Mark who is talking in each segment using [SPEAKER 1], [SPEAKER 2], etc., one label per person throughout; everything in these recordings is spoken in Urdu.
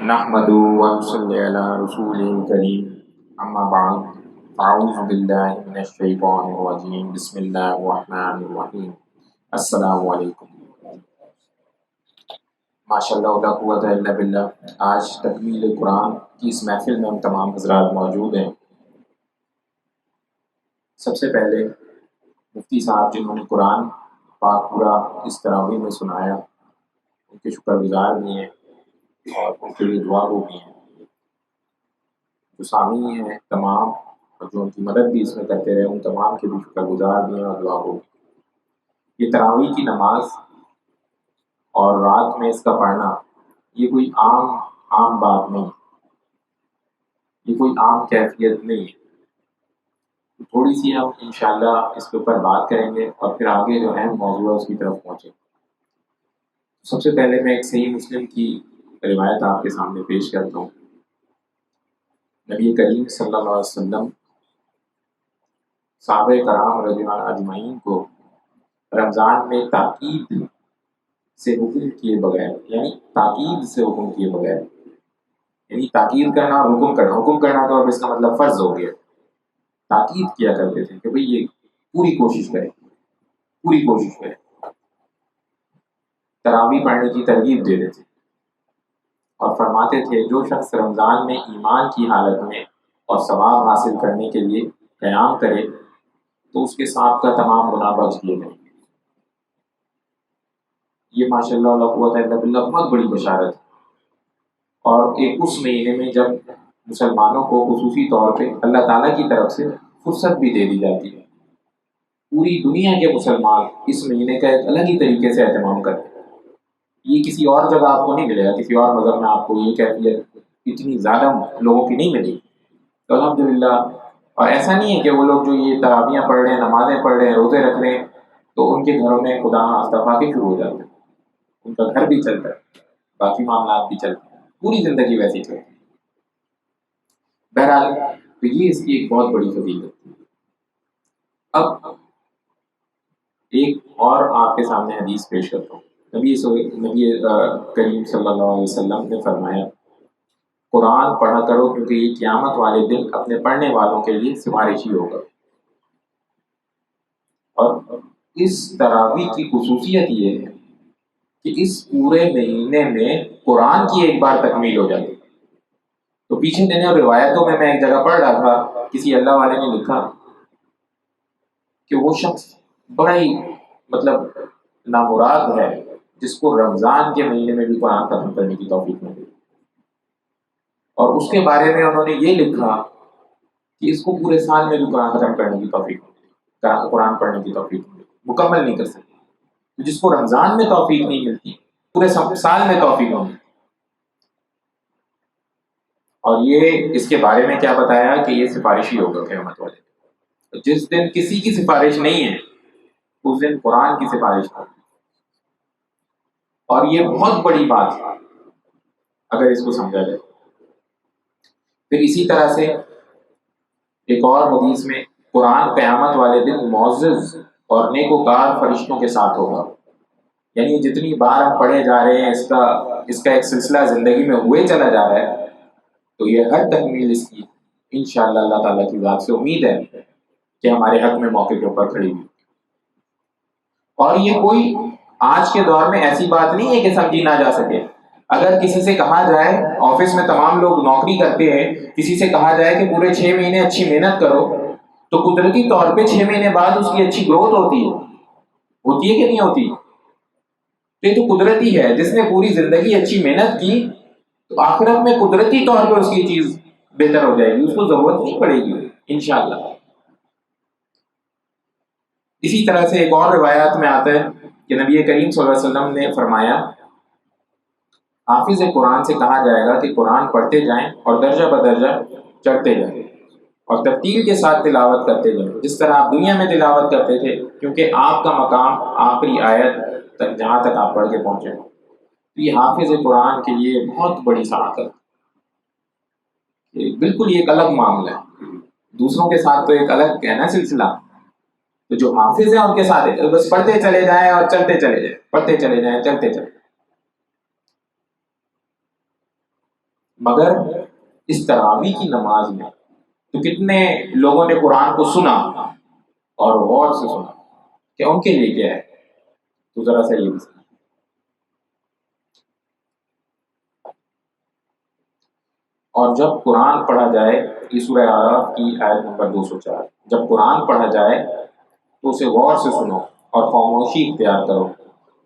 [SPEAKER 1] نحمدہ ونصلی علی رسول کریم اما بعد اعوذ باللہ من الشیطان الرجیم بسم اللہ الرحمن الرحیم السلام علیکم۔ ماشاءاللہ لا قوت الا باللہ، آج تکمیل قرآن کی اس محفل میں ہم تمام حضرات موجود ہیں۔ سب سے پہلے مفتی صاحب جنہوں نے قرآن پاک پورا اس تراویح میں سنایا، ان کے شکر گزار بھی ہیں اور ان کے لیے دعا گو بھی ہیں۔ جو سامعین ہیں تمام اور جو ان کی مدد بھی اس میں کرتے رہے، ان تمام کے بھی شکر گزار بھی ہیں اور دعا گو بھی۔ یہ تراویح کی نماز اور رات میں اس کا پڑھنا یہ کوئی عام بات نہیں، یہ کوئی عام کیفیت نہیں ہے۔ تھوڑی سی ہم انشاءاللہ اس کے اوپر بات کریں گے اور پھر آگے جو اہم موضوع ہے اس کی طرف پہنچیں۔ سب سے پہلے میں ایک صحیح مسلم کی روایت آپ کے سامنے پیش کرتا ہوں۔ نبی کریم صلی اللہ علیہ وسلم صحابہ کرام رضی اللہ عنہم اجمعین کو رمضان میں تاکید سے حکم کیے بغیر، یعنی تاکید سے حکم کیے بغیر، یعنی تاکید کرنا اور حکم کرنا تو اب اس کا مطلب فرض ہو گیا، تاکید کیا کرتے تھے کہ بھئی یہ پوری کوشش کریں، تراویح پڑھنے کی ترغیب دیتے تھے اور فرماتے تھے جو شخص رمضان میں ایمان کی حالت میں اور ثواب حاصل کرنے کے لیے قیام کرے تو اس کے ساتھ کا تمام گناہ بخش دیے جائیں گے۔ یہ ماشاءاللہ لا قوت الا باللہ بہت بڑی بشارت ہے، اور ایک اس مہینے میں جب مسلمانوں کو خصوصی طور پہ اللہ تعالیٰ کی طرف سے فرصت بھی دے دی جاتی ہے۔ پوری دنیا کے مسلمان اس مہینے کا ایک الگ ہی طریقے سے اہتمام کرتے ہیں۔ یہ کسی اور جگہ آپ کو نہیں ملے گا، کسی اور مذہب میں آپ کو یہ کیفیت اتنی زیادہ لوگوں کی نہیں ملی تو الحمدللہ۔ اور ایسا نہیں ہے کہ وہ لوگ جو یہ تراویحاں پڑھ رہے ہیں، نمازیں پڑھ رہے ہیں، روزے رکھ رہے ہیں تو ان کے گھروں میں خدا استفاقے شروع ہو جاتے ہیں، ان کا گھر بھی چلتا ہے، باقی معاملات بھی چلتے ہیں، پوری زندگی ویسی چلتی ہے۔ بہرحال تو یہ اس کی ایک بہت بڑی فضیلت ہے۔ اب ایک اور آپ کے سامنے حدیث پیش کرتا ہوں۔ نبی کریم صلی اللہ علیہ وسلم نے فرمایا قرآن پڑھا کرو کیونکہ یہ قیامت والے دن اپنے پڑھنے والوں کے لیے سفارشی ہوگا۔ اور اس تراویح کی خصوصیت یہ ہے کہ اس پورے مہینے میں قرآن کی ایک بار تکمیل ہو جاتی ہے۔ تو پیچھے دینے اور روایتوں میں ایک جگہ پڑھ رہا تھا، کسی اللہ والے نے لکھا کہ وہ شخص بڑا ہی نامراد ہے جس کو رمضان کے مہینے میں بھی قرآن ختم کرنے کی توفیق ملی، اور اس کے بارے میں انہوں نے یہ لکھا کہ اس کو پورے سال میں بھی قرآن ختم کرنے کی توفیق ملی، قرآن پڑھنے کی توفیق ملی، مکمل نہیں کر سکتے۔ جس کو رمضان میں توفیق نہیں ملتی پورے سال میں توفیق نہیں ملتی۔ اور یہ اس کے بارے میں کیا بتایا کہ یہ سفارشی ہوگا قیامت والے، جس دن کسی کی سفارش نہیں ہے اس دن قرآن کی سفارش ہوگی۔ اور یہ بہت بڑی بات ہے اگر اس کو سمجھا جائے۔ پھر اسی طرح سے ایک اور حدیث میں قرآن قیامت والے دن معزز اور نیکوکار فرشتوں کے ساتھ ہوگا، یعنی جتنی بار ہم پڑھے جا رہے ہیں اس کا ایک سلسلہ زندگی میں ہوئے چلا جا رہا ہے، تو یہ ہر تکمیل اس کی انشاءاللہ اللہ تعالیٰ کی ذات سے امید ہے کہ ہمارے حق میں موقع کے اوپر کھڑی ہوئی۔ اور یہ کوئی آج کے دور میں ایسی بات نہیں ہے کہ سمجھی نہ جا سکے۔ اگر کسی سے کہا جائے، آفس میں تمام لوگ نوکری کرتے ہیں، کسی سے کہا جائے کہ پورے 6 مہینے اچھی محنت کرو تو قدرتی طور پہ 6 مہینے بعد اس کی اچھی گروتھ ہوتی ہے کہ نہیں ہوتی؟ یہ تو قدرتی ہے، جس نے پوری زندگی اچھی محنت کی تو آخرت میں قدرتی طور پر اس کی چیز بہتر ہو جائے گی، اس کو ضرورت نہیں پڑے گی انشاءاللہ۔ اسی طرح سے ایک اور روایات میں آتا ہے کہ نبی کریم صلی اللہ علیہ وسلم نے فرمایا حافظ قرآن سے کہا جائے گا کہ قرآن پڑھتے جائیں اور درجہ بدرجہ چڑھتے جائیں اور ترتیل کے ساتھ تلاوت کرتے جائیں جس طرح آپ دنیا میں تلاوت کرتے تھے، کیونکہ آپ کا مقام آخری آیت تک جہاں تک آپ پڑھ کے پہنچے۔ تو یہ حافظ قرآن کے لیے بہت بڑی سعادت، بالکل یہ ایک الگ معاملہ ہے، دوسروں کے ساتھ تو ایک الگ ہے نا سلسلہ، تو جو حافظ ہیں ان کے ساتھ ہے بس پڑھتے چلے جائیں اور چلتے چلے جائیں، پڑھتے چلے جائیں چلتے چلے۔ مگر اس تراویح کی نماز میں تو کتنے لوگوں نے قرآن کو سنا اور غور سے سنا کہ ان کے لیے کیا ہے؟ تو ذرا سا یہ بھی سنا۔ اور جب قرآن پڑھا جائے، یہ سورہ اعراف کی آیت نمبر 204، جب قرآن پڑھا جائے تو اسے غور سے سنو اور خاموشی اختیار کرو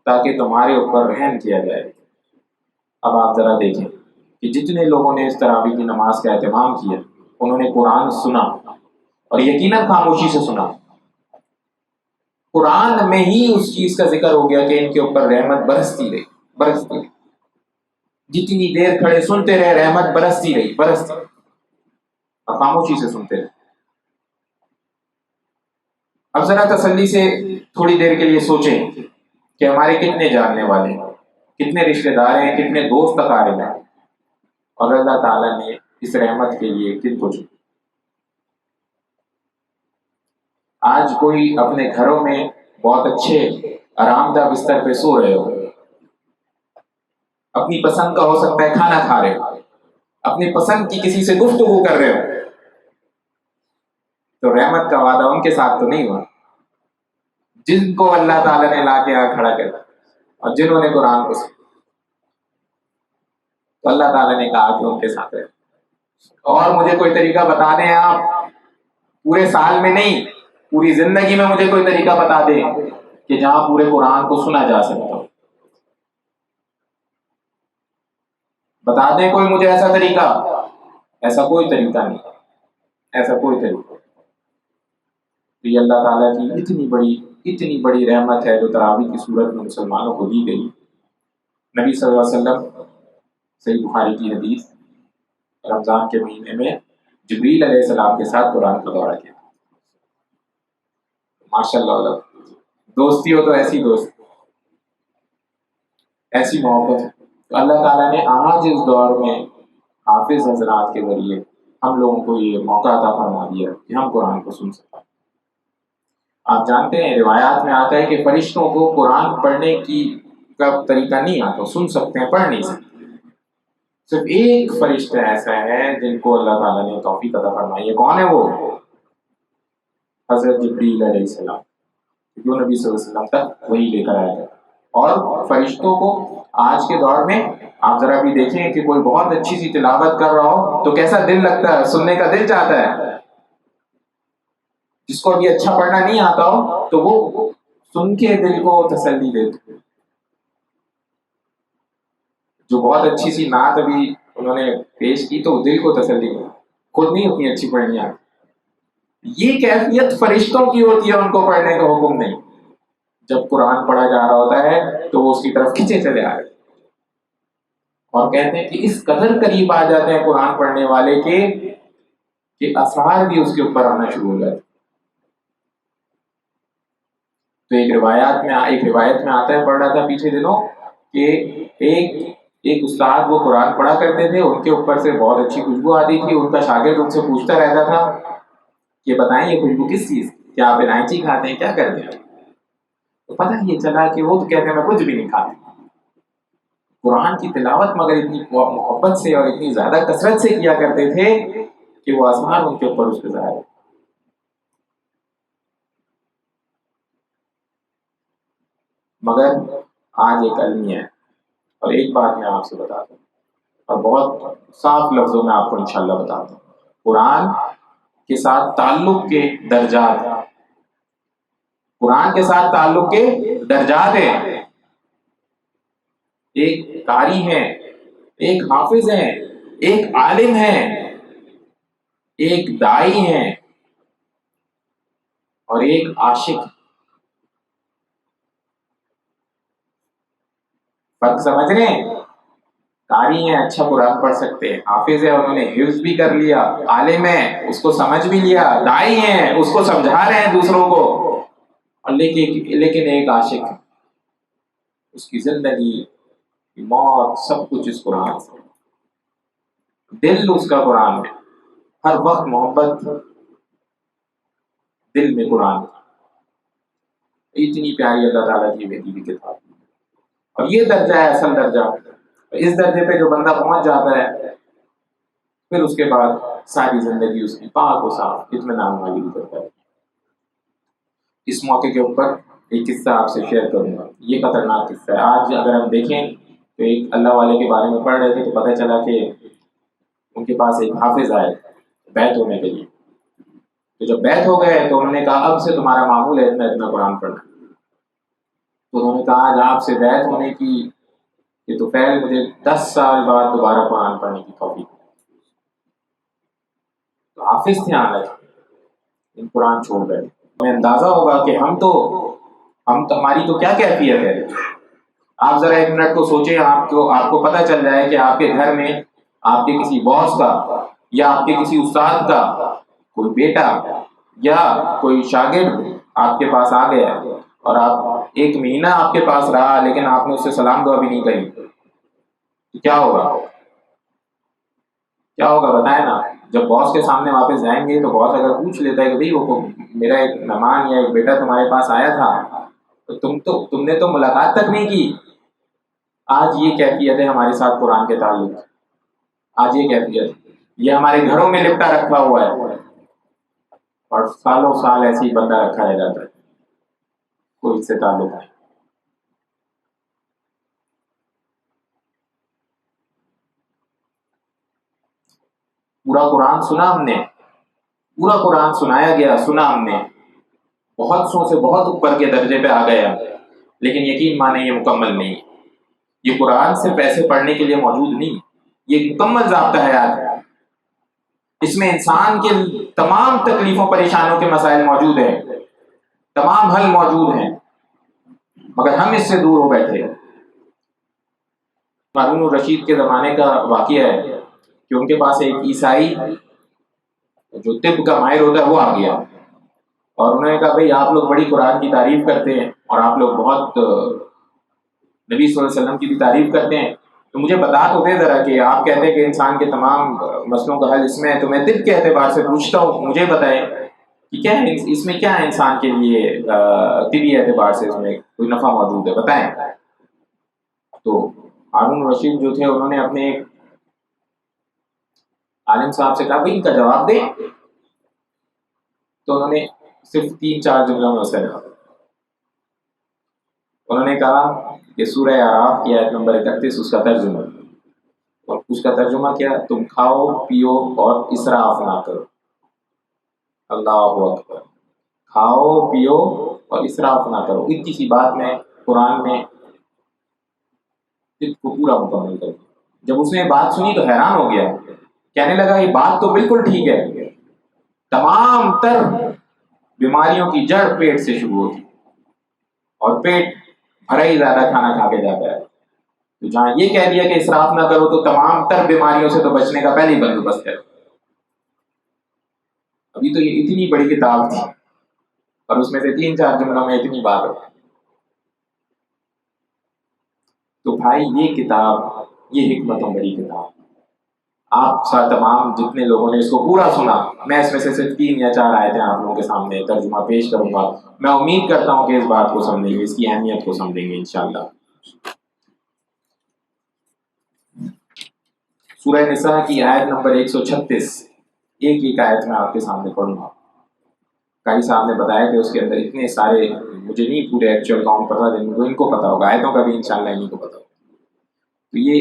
[SPEAKER 1] تاکہ تمہارے اوپر رحم کیا جائے۔ اب آپ ذرا دیکھیں کہ جتنے لوگوں نے اس تراویح کی نماز کا اہتمام کیا انہوں نے قرآن سنا اور یقیناً خاموشی سے سنا۔ قرآن میں ہی اس چیز کا ذکر ہو گیا کہ ان کے اوپر رحمت برستی رہی، برستی رہی، جتنی دیر کھڑے سنتے رہے رحمت برستی رہی، برستی رہی، اور خاموشی سے سنتے رہے۔ اب ذرا تسلی سے تھوڑی دیر کے لیے سوچیں کہ ہمارے کتنے جاننے والے ہیں، کتنے رشتہ دار ہیں، کتنے دوست اقارب ہیں، اور اللہ تعالیٰ نے اس رحمت کے لیے کن کو چنا۔ آج کوئی اپنے گھروں میں بہت اچھے آرام دہ بستر پہ سو رہے ہو، اپنی پسند کا ہو سکتا ہے کھانا کھا رہے ہو، اپنی پسند کی کسی سے گفتگو کر رہے ہو، تو رحمت کا وعدہ ان کے ساتھ تو نہیں ہوا جن کو اللہ تعالیٰ نے لا کے یہاں کھڑا کر اور جنہوں نے قرآن کو سنا، تو اللہ تعالیٰ نے کہا کہ ان کے ساتھ رہے۔ اور مجھے کوئی طریقہ بتا دیں آپ، پورے سال میں نہیں پوری زندگی میں مجھے کوئی طریقہ بتا دیں کہ جہاں پورے قرآن کو سنا جا سکتا ہو، بتا دیں کوئی مجھے ایسا طریقہ۔ ایسا کوئی طریقہ نہیں، ایسا کوئی طریقہ۔ تو یہ اللہ تعالیٰ کی اتنی بڑی رحمت ہے جو تراویح کی صورت میں مسلمانوں کو دی گئی۔ نبی صلی اللہ علیہ وسلم، صحیح بخاری کی حدیث، رمضان کے مہینے میں جبریل علیہ السلام کے ساتھ قرآن کا دورہ کیا۔ ماشاء اللہ، دوستی ہو تو ایسی دوست، ایسی محبت ہے۔ تو اللہ تعالیٰ نے آج اس دور میں حافظ حضرات کے ذریعے ہم لوگوں کو یہ موقع عطا فرما دیا کہ ہم قرآن کو سن سکیں۔ آپ جانتے ہیں روایات میں آتا ہے کہ فرشتوں کو قرآن پڑھنے کا طریقہ نہیں آتا، سن سکتے ہیں، پڑھ نہیں سکتے۔ صرف ایک فرشتہ ایسا ہے جن کو اللہ تعالیٰ نے توفیق عطا فرمائی ہے۔ کون ہے وہ؟ حضرت جبریل علیہ السلام، جو نبی صلی اللہ علیہ وسلم تک وہی لے کر آیا تھا۔ اور فرشتوں کو آج کے دور میں آپ ذرا بھی دیکھیں کہ کوئی بہت اچھی سی تلاوت کر رہا ہو تو کیسا دل لگتا ہے، سننے کا دل چاہتا ہے۔ جس کو ابھی اچھا پڑھنا نہیں آتا ہو تو وہ سن کے دل کو تسلی دیتے۔ جو بہت اچھی سی نعت ابھی انہوں نے پیش کی تو دل کو تسلی ملی، خود نہیں اتنی اچھی پڑھنی آتی۔ یہ کیفیت فرشتوں کی ہوتی ہے، ان کو پڑھنے کا حکم نہیں۔ جب قرآن پڑھا جا رہا ہوتا ہے تو وہ اس کی طرف کھینچے چلے آ رہے اور کہتے ہیں کہ اس قدر قریب آ جاتے ہیں قرآن پڑھنے والے کے کہ اثار بھی اس کے اوپر آنا شروع ہو جاتے۔ تو ایک روایت میں آتا ہے، پڑھ رہا تھا پیچھے دنوں کہ ایک استاد وہ قرآن پڑھا کرتے تھے، ان کے اوپر سے بہت اچھی خوشبو آتی تھی، ان کا شاگرد ان سے پوچھتا رہتا تھا کہ بتائیں یہ خوشبو کس چیز، کیا آپ الائچی کھاتے ہیں، کیا کرتے ہیں؟ تو پتہ یہ چلا کہ وہ تو کہتے ہیں میں کچھ بھی نہیں کھاتا۔ قرآن کی تلاوت مگر اتنی محبت سے اور اتنی زیادہ کثرت سے کیا کرتے تھے کہ وہ آسمان ان کے اوپر اس پہ ظاہر ہے۔ مگر آج ایک المیہ ہے، اور ایک بات میں آپ سے بتاتا ہوں اور بہت صاف لفظوں میں آپ کو انشاءاللہ بتاتا ہوں، قرآن کے ساتھ تعلق کے درجات، قرآن کے ساتھ تعلق کے درجات ہیں۔ ایک قاری ہے، ایک حافظ ہے، ایک عالم ہے، ایک دائی ہے، اور ایک عاشق۔ فرق سمجھ رہے ہیں؟ قاری ہیں، اچھا قرآن پڑھ سکتے ہیں، حافظ ہے، انہوں نے حفظ بھی کر لیا، عالم ہے، اس کو سمجھ بھی لیا، دائی ہیں، اس کو سمجھا رہے ہیں دوسروں کو، اور لیکن ایک عاشق ہے، اس کی زندگی، موت، سب کچھ اس قرآن سے، دل اس کا قرآن میں، ہر وقت محبت دل میں قرآن۔ اتنی پیاری اللہ تعالیٰ کی بھیجی ہوئی کتاب، اور یہ درجہ ہے اصل درجہ۔ اس درجے پہ جو بندہ پہنچ جاتا ہے پھر اس کے بعد ساری زندگی اس کی پاک و صاف اطمینان والی گزرتا ہے۔ اس موقع کے اوپر ایک قصہ آپ سے شیئر کروں گا، یہ خطرناک قصہ ہے۔ آج اگر ہم دیکھیں تو ایک اللہ والے کے بارے میں پڑھ رہے تھے تو پتہ چلا کہ ان کے پاس ایک حافظ آئے بیت ہونے کے لیے، تو جب بیت ہو گئے تو انہوں نے کہا اب سے تمہارا معمول ہے اتنا اتنا قرآن پڑھنا۔ تو انہوں نے کہا آج آپ سے بیت ہونے کی یہ تو پہلے مجھے 10 سال بعد دوبارہ قرآن پڑھنے کی توفیق۔ تو حافظ تھے آنے ان قرآن چھوڑ گئے۔ ہمیں اندازہ ہوگا کہ ہماری تو کیا کیفیت ہے۔ آپ ذرا ایک منٹ کو سوچیں، آپ کو پتہ چل جائے کہ آپ کے گھر میں آپ کے کسی باس کا یا آپ کے کسی استاد کا کوئی بیٹا یا کوئی شاگرد آپ کے پاس آ گیا اور آپ ایک مہینہ آپ کے پاس رہا لیکن آپ نے اس سے سلام دعا بھی نہیں کری، کیا ہوگا؟ کیا ہوگا بتائیں نا؟ جب باس کے سامنے واپس جائیں گے تو باس اگر پوچھ لیتا ہے کہ بھائی وہ میرا ایک مہمان یا ایک بیٹا تمہارے پاس آیا تھا تو تم نے تو ملاقات تک نہیں کی۔ آج یہ کیفیت ہے ہمارے ساتھ قرآن کے تعلق، آج یہ کیفیت یہ ہمارے گھروں میں لپٹا رکھا ہوا ہے اور سالوں سال ایسے ہی بندہ رکھا رہ جاتا ہے، کوئی اس سے تعلق نہیں۔ پورا قرآن سنا ہم نے، پورا قرآن سنایا گیا، سنا ہم نے، بہت سو سے بہت اوپر کے درجے پہ آ گیا، لیکن یقین مانے یہ مکمل نہیں۔ یہ قرآن صرف ایسے پڑھنے کے لیے موجود نہیں، یہ ایک مکمل ضابطہ حیات ہے۔ اس میں انسان کے تمام تکلیفوں پریشانوں کے مسائل موجود ہیں، تمام حل موجود ہیں، مگر ہم اس سے دور ہو بیٹھے۔ ہارون الرشید کے زمانے کا واقعہ ہے کہ ان کے پاس ایک عیسائی جو طب کا ماہر ہوتا ہے وہ آ گیا اور انہوں نے کہا بھئی آپ لوگ بڑی قرآن کی تعریف کرتے ہیں اور آپ لوگ بہت نبی صلی اللہ علیہ وسلم کی بھی تعریف کرتے ہیں، تو مجھے بتا تو دے ذرا کہ آپ کہتے ہیں کہ انسان کے تمام مسئلوں کا حل اس میں ہے، تو میں طب کے اعتبار سے پوچھتا ہوں، مجھے بتائیں کہ کیا ہے اس میں، کیا ہے انسان کے لیے طبی اعتبار سے اس میں کوئی نفع موجود ہے، بتائیں۔ تو ہارون الرشید جو تھے انہوں نے اپنے ایک عالم صاحب سے کہا بھئی ان کا جواب دیں، تو انہوں نے صرف 3-4 جملوں میں اسے جواب، انہوں نے کہا کہ سورہ اعراف کی آیت نمبر 31 اس کا ترجمہ، اور اس کا ترجمہ کیا؟ تم کھاؤ پیو اور اسراف نہ کرو۔ اللہ اکبر، کھاؤ پیو اور اسراف نہ کرو، اتنی سی بات میں قرآن میں اس کو پورا مکمل کر دیا۔ جب اس نے بات سنی تو حیران ہو گیا، کہنے لگا یہ بات تو بالکل ٹھیک ہے، تمام تر بیماریوں کی جڑ پیٹ سے شروع ہوتی اور پیٹ بھرا ہی زیادہ کھانا کھا کے جاتا ہے، تو جہاں یہ کہہ دیا کہ اسراف نہ کرو تو تمام تر بیماریوں سے تو بچنے کا پہلے ہی بندوبست ہے۔ ابھی تو یہ اتنی بڑی کتاب تھی اور اس میں سے 3-4 جملوں میں اتنی بات ہو۔ تو بھائی یہ کتاب، یہ حکمتوں بڑی کتاب، آپ تمام جتنے لوگوں نے اس کو پورا سنا، میں اس میں سے صرف 3 یا 4 آیتیں آپ لوگوں کے سامنے ترجمہ پیش کروں گا، میں امید کرتا ہوں کہ اس بات کو سمجھیں گے، اس کی اہمیت کو سمجھیں گے انشاءاللہ۔ سورہ نساء کی آیت نمبر 136، ایک آیت میں آپ کے سامنے پڑھوں گا۔ قاری صاحب نے بتایا کہ اس کے اندر اتنے سارے، مجھے نہیں پورے ایکچوئل کاؤنٹ پتا، ان کو پتا ہوگا، آیتوں کا بھی انشاءاللہ انہیں کو پتا ہوگا۔ تو یہ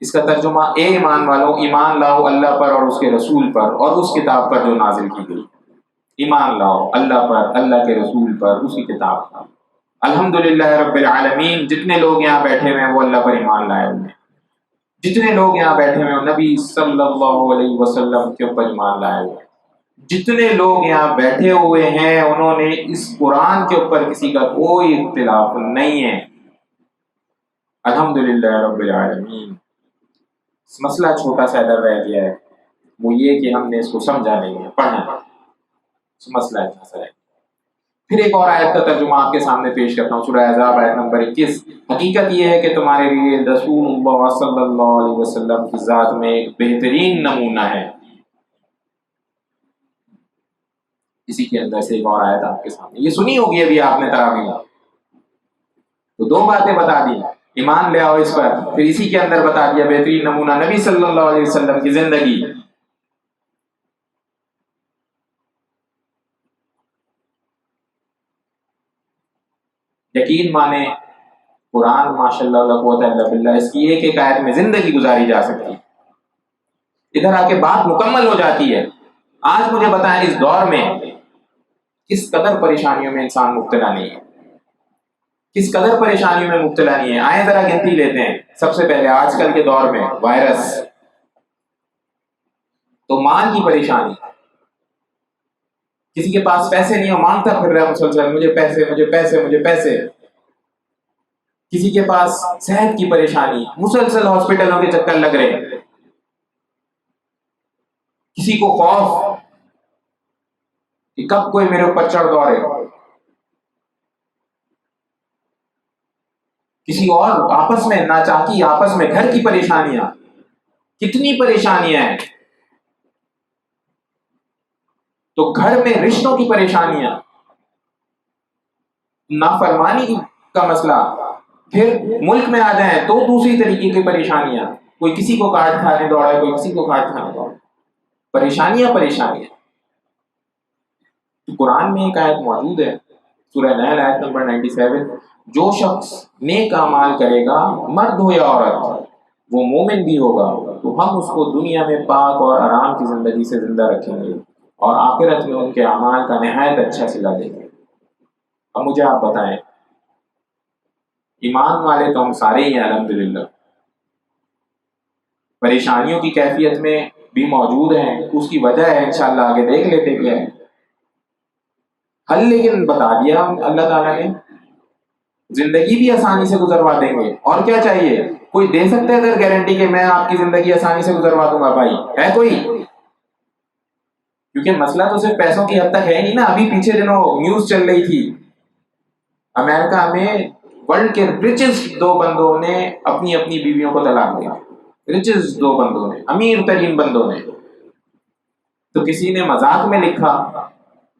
[SPEAKER 1] اس کا ترجمہ، اے ایمان والو ایمان لاؤ اللہ پر اور اس کے رسول پر اور اس کتاب پر جو نازل کی گئی۔ ایمان لاؤ اللہ پر، اللہ کے رسول پر، اسی کتاب پر۔ الحمدللہ رب العالمین، جتنے لوگ یہاں بیٹھے ہوئے ہیں وہ اللہ پر ایمان لائے ہوئے ہیں، جتنے لوگ یہاں بیٹھے ہوئے ہیں نبی صلی اللہ علیہ وسلم کے اوپر ایمان لائے ہوئے ہیں، جتنے لوگ یہاں بیٹھے ہوئے ہیں انہوں نے اس قرآن کے اوپر کسی کا کوئی اختلاف نہیں ہے، الحمدللہ رب العالمین۔ مسئلہ چھوٹا سا ادھر رہ گیا ہے، وہ یہ کہ ہم نے اس کو سمجھا نہیں ہے، پڑھا نہیں، مسئلہ اتنا سا ہے۔ پھر ایک اور آیت کا ترجمہ آپ کے سامنے پیش کرتا ہوں، سورہ احزاب آیت نمبر 21۔ حقیقت یہ ہے کہ تمہارے لیے رسول اللہ صلی اللہ علیہ وسلم کی ذات میں ایک بہترین نمونہ ہے۔ اسی کے اندر سے ایک اور آیت آپ کے سامنے، یہ سنی ہوگی ابھی آپ نے تراویح میں، تو 2 باتیں بتا دی، ایمان لے آؤ اس پر. پھر اسی کے اندر بتا دیا بہترین نمونہ نبی صلی اللہ علیہ وسلم کی زندگی. یقین مانے قرآن ماشاء اللہ لا قوت الا باللہ اس کی ایک ایک آیت میں زندگی گزاری جا سکتی ہے. ادھر آ کے بات مکمل ہو جاتی ہے. آج مجھے بتائیں اس دور میں کس قدر پریشانیوں میں انسان مبتلا نہیں ہے, کس قدر پریشانیوں میں مبتلا نہیں ہے. آئیں ذرا گنتی لیتے ہیں. سب سے پہلے آج کل کے دور میں وائرس, تو مال کی پریشانی. کسی کے پاس پیسے نہیں ہو, مانگتا پھر رہا ہے مسلسل مجھے پیسے مجھے پیسے مجھے پیسے. کسی کے پاس صحت کی پریشانی, مسلسل ہاسپٹلوں کے چکر لگ رہے ہیں. کسی کو خوف کہ کب کوئی میرے اوپر چڑھ دوڑے. کسی اور آپس میں ناچاکی, آپس میں گھر کی پریشانیاں, کتنی پریشانیاں ہیں. تو گھر میں رشتوں کی پریشانیاں, نافرمانی کا مسئلہ. پھر ملک میں آ جائیں تو دوسری طریقے کی پریشانیاں, کوئی کسی کو کاٹ کھانے دوڑا ہے, کوئی کسی کو کاٹ کھانے دوڑا. پریشانیاں پریشانیاں. قرآن میں ایک آیت موجود ہے سورہ نحل آیت نمبر 97, جو شخص نیک اعمال کرے گا مرد ہو یا عورت, وہ مومن بھی ہوگا, تو ہم اس کو دنیا میں پاک اور آرام کی زندگی سے زندہ رکھیں گے اور آخرت میں ان کے اعمال کا نہایت اچھا صلہ دیں گے. اب مجھے آپ بتائیں, ایمان والے تو ہم سارے ہی ہیں الحمدللہ, پریشانیوں کی کیفیت میں بھی موجود ہیں, اس کی وجہ ہے انشاءاللہ آگے دیکھ لیتے کیا ہے حل. لیکن بتا دیا اللہ تعالیٰ نے, زندگی بھی آسانی سے گزروا دیں گے. اور کیا چاہیے؟ کوئی دے سکتا ہے اگر گارنٹی کہ میں آپ کی زندگی آسانی سے گزروا دوں گا؟ بھائی ہے کوئی؟ کیونکہ مسئلہ تو صرف پیسوں کی حد تک ہے نہیں نا. ابھی پیچھے دنوں نیوز چل رہی تھی, امریکہ میں ورلڈ کے ریچسٹ 2 بندوں نے اپنی اپنی بیویوں کو طلاق دیا. ریچسٹ 2 بندوں نے, امیر ترین بندوں نے. تو کسی نے مذاق میں لکھا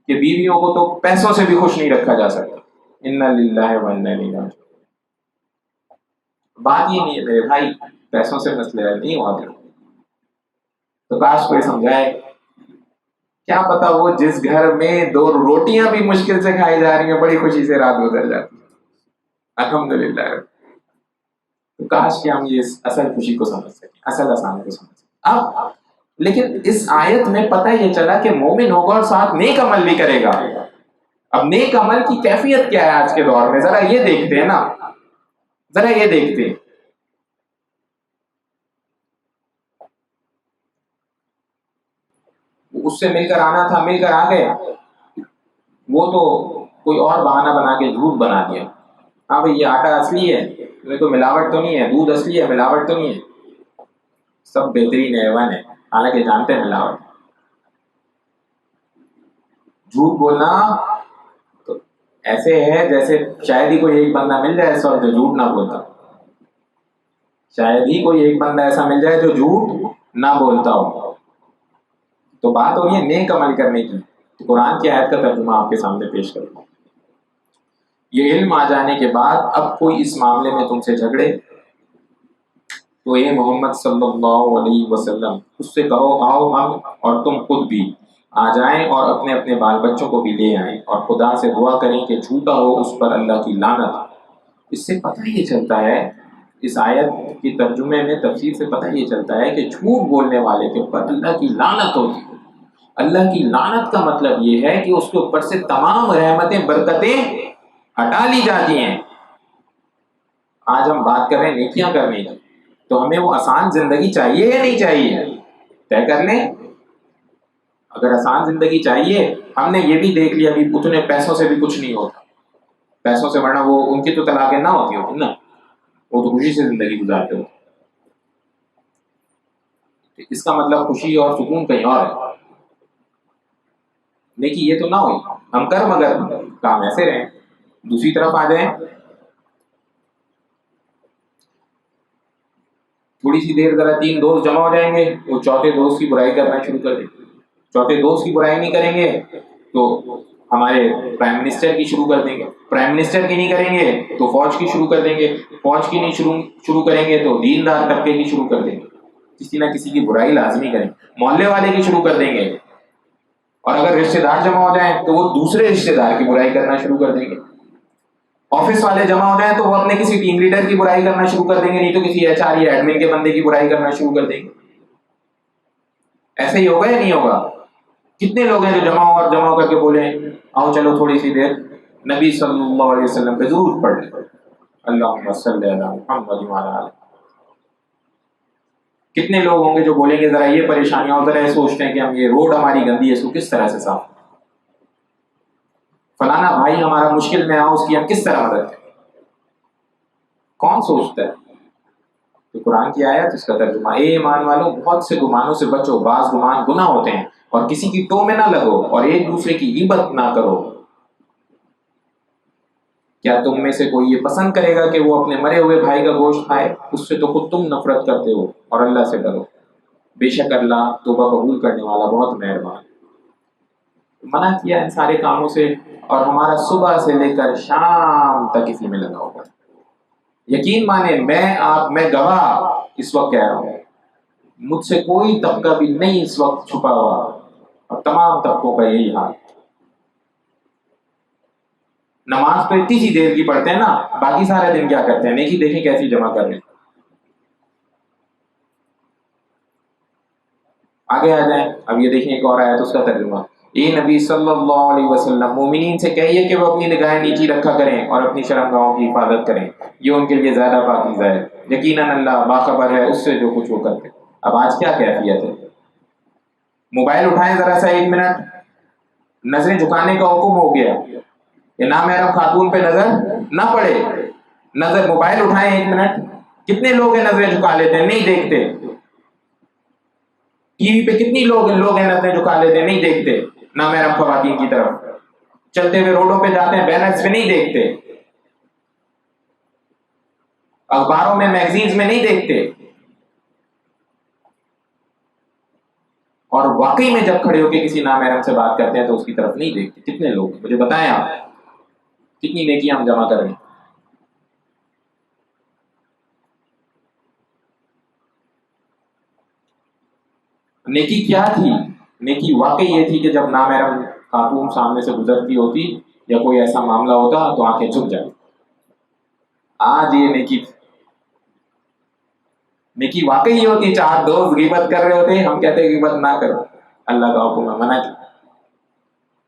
[SPEAKER 1] کہ بیویوں کو تو پیسوں سے بھی خوش نہیں رکھا جا سکتا. انا للہ و انا الیہ راجعون. بات یہ نہیں ہے میرے بھائی, پیسوں سے مسئلہ نہیں ہوا کرتا. تو کاش کوئی سمجھائے. کیا پتا وہ جس گھر میں 2 روٹیاں بھی مشکل سے کھائی جا رہی ہیں بڑی خوشی سے رات گزر جاتی ہے. الحمدللہ. تو کاش کہ ہم یہ اصل خوشی کو سمجھ سکیں, اصل آسانی کو سمجھ سکیں. اب لیکن اس آیت میں پتہ یہ چلا کہ مومن ہوگا اور ساتھ نیک عمل بھی کرے گا. اب نیک عمل کی کیفیت کیا ہے آج کے دور میں, ذرا یہ دیکھتے ہیں نا, ذرا یہ دیکھتے ہیں. اس سے مل کر آنا تھا, مل کر آ گیا, وہ تو کوئی اور بہانہ بنا کے جھوٹ بنا دیا. ہاں بھائی یہ آٹا اصلی ہے, کوئی ملاوٹ تو نہیں ہے, دودھ اصلی ہے, ملاوٹ تو نہیں ہے, سب بہترین ایون ہے, حالانکہ جانتے ہیں ملاوٹ. جھوٹ بولنا تو ایسے ہے جیسے شاید ہی کوئی ایک بندہ مل جائے ایسا جو جھوٹ نہ بولتا. شاید ہی کوئی ایک بندہ ایسا مل جائے جو جھوٹ نہ بولتا ہو. تو بات ہو رہی ہے نیک عمل کرنے کی. تو قرآن کی آیت کا ترجمہ آپ کے سامنے پیش کروں. یہ علم آ جانے کے بعد اب کوئی اس معاملے میں تم سے جھگڑے تو اے محمد صلی اللہ علیہ وسلم اس سے کہو آؤ ہم اور تم خود بھی آ جائیں اور اپنے اپنے بال بچوں کو بھی لے آئیں اور خدا سے دعا کریں کہ جھوٹا ہو اس پر اللہ کی لعنت. اس سے پتہ یہ چلتا ہے, اس آیت کی ترجمے میں تفسیر سے پتہ یہ چلتا ہے کہ جھوٹ بولنے والے کے اوپر اللہ کی لعنت ہوتی ہے. اللہ کی لعنت کا مطلب یہ ہے کہ اس کے اوپر سے تمام رحمتیں برکتیں ہٹا لی جاتی ہیں. آج ہم بات کر رہے ہیں نیکیاں کرنے کی, تو ہمیں وہ آسان زندگی چاہیے یا نہیں چاہیے؟ طے کر لیں. اگر آسان زندگی چاہیے, ہم نے یہ بھی دیکھ لیا ابھی اتنے پیسوں سے بھی کچھ نہیں ہوتا. پیسوں سے ورنہ وہ ان کی تو طلاقیں نہ ہوتی ہوتی نا, وہ تو خوشی سے زندگی گزارتے ہوتے. اس کا مطلب خوشی اور سکون کہیں اور ہے. لیکن یہ تو نہ ہوئی, ہم کر مگر کام ایسے رہیں. دوسری طرف آ جائیں, تھوڑی سی دیر ذرا 3 دوست جمع ہو جائیں گے, وہ چوتھے دوست کی برائی کرنا شروع کر دیں گے. چوتھے دوست کی برائی نہیں کریں گے تو ہمارے پرائم منسٹر کی شروع کر دیں گے. پرائم منسٹر کی نہیں کریں گے تو فوج کی شروع کر دیں گے، فوج کی نہیں شروع کریں گے تو دیندار طبقے کی شروع کر دیں گے، کسی نہ کسی کی برائی لازمی کریں، محلے والے کی شروع کر دیں گے، اور اگر رشتہ دار جمع ہو جائیں تو وہ دوسرے رشتہ دار کی برائی کرنا شروع کر دیں گے، آفس والے جمع ہو جائیں تو وہ اپنے کسی ٹیم لیڈر کی برائی کرنا شروع کر دیں گے، نہیں تو کسی ایچ آر یا ایڈمن کے بندے کی برائی کرنا شروع کر دیں گے۔ ایسے ہی ہوگا یا نہیں ہوگا؟ کتنے لوگ ہیں جو جمع ہو کر کے بولے آؤ چلو تھوڑی سی دیر نبی صلی اللہ علیہ وسلم پہ ضرور پڑھ لیں، اللہم صلی علی محمد وعلی آلہ۔ کتنے لوگ ہوں گے جو بولیں گے ذرا یہ پریشانیاں ہو، ذرا یہ سوچتے ہیں کہ ہم یہ روڈ ہماری گندی ہے اس کو کس طرح سے صاف، فلانا بھائی ہمارا مشکل میں آؤ اس کی ہم کس طرح مدد کریں، کون سوچتا ہے؟ تو قرآن کی آیت اس کا ترجمہ، اے ایمان والو بہت سے گمانوں سے بچو، بعض گمان گناہ ہوتے ہیں، اور کسی کی ٹو میں نہ لگو، اور ایک دوسرے کی غیبت نہ کرو۔ کیا تم میں سے کوئی یہ پسند کرے گا کہ وہ اپنے مرے ہوئے بھائی کا گوشت کھائے؟ اس سے تو خود تم نفرت کرتے ہو، اور اللہ سے ڈرو، بے شک اللہ توبہ قبول کرنے والا بہت مہربان۔ منع کیا ان سارے کاموں سے، اور ہمارا صبح سے لے کر شام تک اسی میں لگا ہوگا۔ یقین مانے میں گواہ اس وقت کہہ رہا ہوں، مجھ سے کوئی طبقہ بھی نہیں اس وقت چھپا ہوا، اور تمام طبقوں کا یہی حال۔ نماز تو اتنی سی دیر کی پڑھتے ہیں نا، باقی سارے دن کیا کرتے ہیں؟ نیکی دیکھیں کیسی جمع کر رہے ہیں۔ آگے آ جائیں، اب یہ دیکھیں ایک اور آیت اس کا ترجمہ، اے نبی صلی اللہ علیہ وسلم مومنین سے کہیے کہ وہ اپنی نگاہیں نیچی رکھا کریں اور اپنی شرمگاہوں کی حفاظت کریں، یہ ان کے لیے زیادہ پاکیزہ ہے، یقیناً اللہ باخبر ہے اس سے جو کچھ وہ کرتے۔ اب آج کیا کیفیت ہے؟ موبائل اٹھائیں ذرا سا ایک منٹ، نظریں جھکانے کا حکم ہو گیا کہ نامحرم خاتون پہ نظر نہ پڑے، نظر موبائل اٹھائیں ایک منٹ، کتنے لوگ ہیں نظریں جھکا لیتے ہیں نہیں دیکھتے؟ ٹی وی پہ کتنی لوگ ہیں نظریں جھکا لیتے ہیں نہیں دیکھتے نامحرم خواتین کی طرف، چلتے ہوئے روڈوں پہ جاتے ہیں بینرز پہ نہیں دیکھتے، اخباروں میں میگزینز میں نہیں دیکھتے، اور واقعی میں جب کھڑے ہو کے کسی نامحرم سے بات کرتے ہیں تو اس کی طرف نہیں دیکھتے۔ کتنے لوگ ہیں؟ مجھے بتائیں آپ کتنی نیکیاں ہم جمع کر رہے ہیں؟ نیکی کیا تھی؟ نیکی واقعی یہ تھی کہ جب نامحرم خاتون سامنے سے گزرتی ہوتی یا کوئی ایسا معاملہ ہوتا تو آنکھیں جھک جاتی۔ آج یہ نیکی تھی، نیکی واقعی یہ ہوتی، چار دوست غیبت کر رہے ہوتے ہم کہتے غیبت نہ کرو، اللہ کا حکم ہے منع کیا،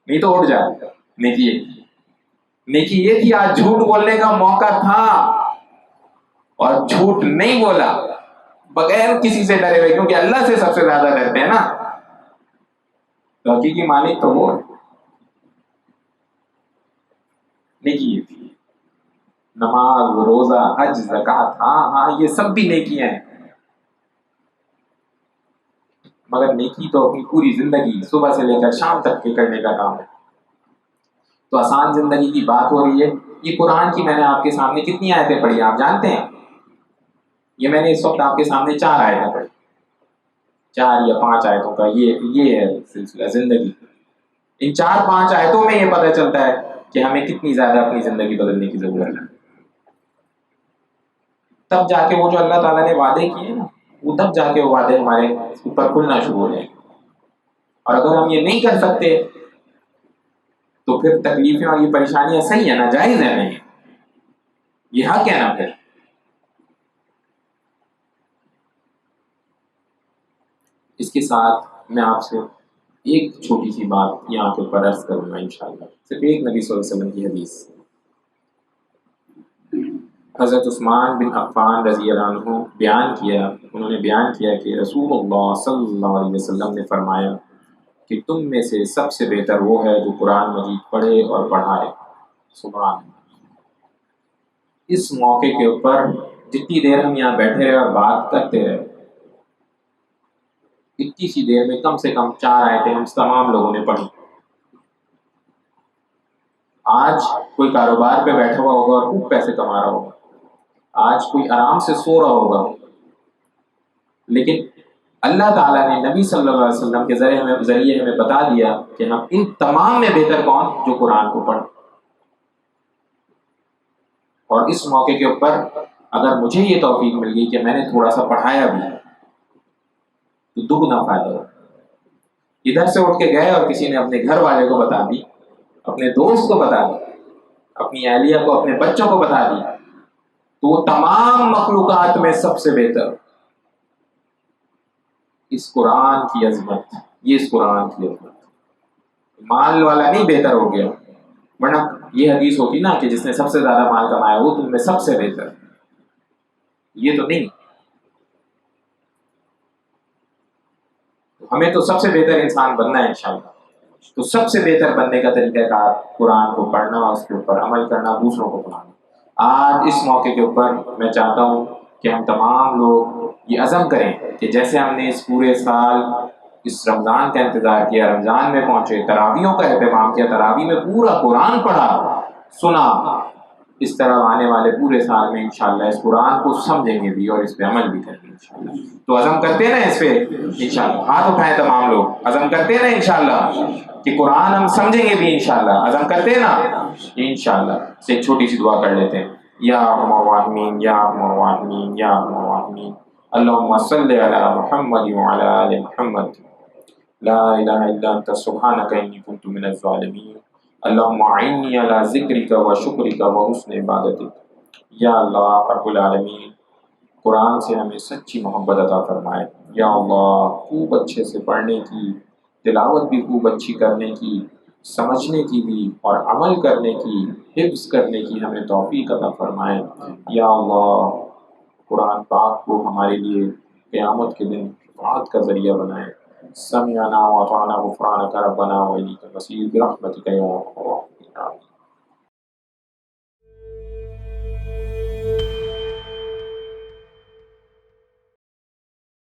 [SPEAKER 1] نہیں تو اٹھ جائے۔ نیکی یہ تھی آج جھوٹ بولنے کا موقع تھا اور جھوٹ نہیں بولا بغیر کسی سے ڈرے ہوئے، کیونکہ اللہ سے سب سے زیادہ ڈرتے ہیں نا، تو حقیقی مالک تو وہ ہے۔ نیکی یہ تھی، نماز روزہ حج زکوٰۃ، ہاں یہ سب بھی نیکیاں ہیں، مگر نیکی تو اپنی پوری زندگی صبح سے لے کر شام تک کے کرنے کا کام ہے۔ تو آسان زندگی کی بات ہو رہی ہے، یہ قرآن کی میں نے آپ کے سامنے کتنی آیتیں پڑھی آپ جانتے ہیں؟ یہ میں نے اس وقت آپ کے سامنے 4 آیتیں پڑھی، 4 یا 5 آیتوں کا یہ ہے سلسلہ زندگی۔ ان 4-5 آیتوں میں یہ پتہ چلتا ہے کہ ہمیں کتنی زیادہ اپنی زندگی بدلنے کی ضرورت ہے، تب جا کے وہ جو اللہ تعالیٰ نے وعدے کیے نا، وہ تب جا کے وہ وعدے ہمارے اوپر کھلنا شروع ہو جائیں گے، اور اگر ہم یہ نہیں کر سکتے تو پھر تکلیفیں اور یہ پریشانیاں صحیح ہیں نا، جائز ہے نہیں، یہ حق ہے نا۔ پھر اس کے ساتھ میں آپ سے ایک چھوٹی سی بات یہاں کے اوپر عرض کروں گا انشاءاللہ، صرف ایک نبی صلی اللہ علیہ وسلم کی حدیث۔ حضرت عثمان بن عفان رضی اللہ عنہ انہوں نے بیان کیا کہ رسول اللہ صلی اللہ علیہ وسلم نے فرمایا کہ تم میں سے سب سے بہتر وہ ہے جو قرآن مجید پڑھے اور پڑھائے۔ سبحان اللہ۔ اس موقع کے اوپر جتنی دیر ہم یہاں بیٹھے رہے اور بات کرتے رہے، اتنی سی دیر میں کم سے کم 4 آیتیں ہم تمام لوگوں نے پڑھی۔ آج کوئی کاروبار پہ بیٹھا ہوا ہوگا اور خوب پیسے کما رہا ہوگا، آج کوئی آرام سے سو رہا ہوگا، لیکن اللہ تعالیٰ نے نبی صلی اللہ علیہ وسلم کے ذریعے ہمیں بتا دیا کہ ہم ان تمام میں بہتر کون؟ جو قرآن کو پڑھے۔ اور اس موقع کے اوپر اگر مجھے یہ توفیق مل گئی کہ میں نے تھوڑا سا پڑھایا بھی تو دگنا فائدہ ہو. ادھر سے اٹھ کے گئے اور کسی نے اپنے گھر والے کو بتا دی, اپنے دوست کو بتا دی, اپنی اہلیہ کو, اپنے بچوں کو بتا دی, تو وہ تمام مخلوقات میں سب سے بہتر. اس قرآن کی عظمت, یہ اس قرآن کی عظمت. مال والا نہیں بہتر ہو گیا, ورنہ یہ حدیث ہوتی نا کہ جس نے سب سے زیادہ مال کمایا وہ تم میں سب سے بہتر. یہ تو نہیں. ہمیں تو سب سے بہتر انسان بننا ہے انشاءاللہ. تو سب سے بہتر بننے کا طریقہ کار قرآن کو پڑھنا, اس کے اوپر عمل کرنا, دوسروں کو پڑھانا. آج اس موقع کے اوپر میں چاہتا ہوں کہ ہم تمام لوگ یہ عزم کریں کہ جیسے ہم نے اس پورے سال اس رمضان کا انتظار کیا, رمضان میں پہنچے, تراویحوں کا اہتمام کیا, تراویح میں پورا قرآن پڑھا, سنا, اس طرح آنے والے پورے سال میں انشاءاللہ اس قرآن کو سمجھیں گے بھی اور اس پہ عمل بھی کریں گے انشاءاللہ. تو عزم کرتے ہیں نا اس پہ انشاءاللہ, ہاتھ اٹھائیں تمام لوگ, عزم کرتے ہیں نا انشاءاللہ کہ قرآن ہم سمجھیں گے بھی انشاءاللہ, عزم کرتے ہیں نا انشاءاللہ. سے ایک چھوٹی سی دعا کر لیتے ہیں. یا ارحم الراحمین, یا ارحم الراحمین, یا ارحم الراحمین, اللہم صلی علی محمد وعلی آل محمد, لا الہ الا انت سبحانک انی کنت من الظالمین, اللہم اعنی علی ذکرک و شکرک و حسن عبادتک. یا اللہ رب العالمین, قرآن سے ہمیں سچی محبت عطا فرمائے. یا اللہ خوب اچھے سے پڑھنے کی, تلاوت بھی خوب اچھی کرنے کی, سمجھنے کی بھی اور عمل کرنے کی, حفظ کرنے کی ہمیں توفیق عطا فرمائے. یا اللہ قرآن پاک کو ہمارے لیے قیامت کے دن شفاعت کا ذریعہ بنائے. سمعنا واطعنا غفرانک ربنا و الیک المصیر برحمتک یا ارحم الراحمین.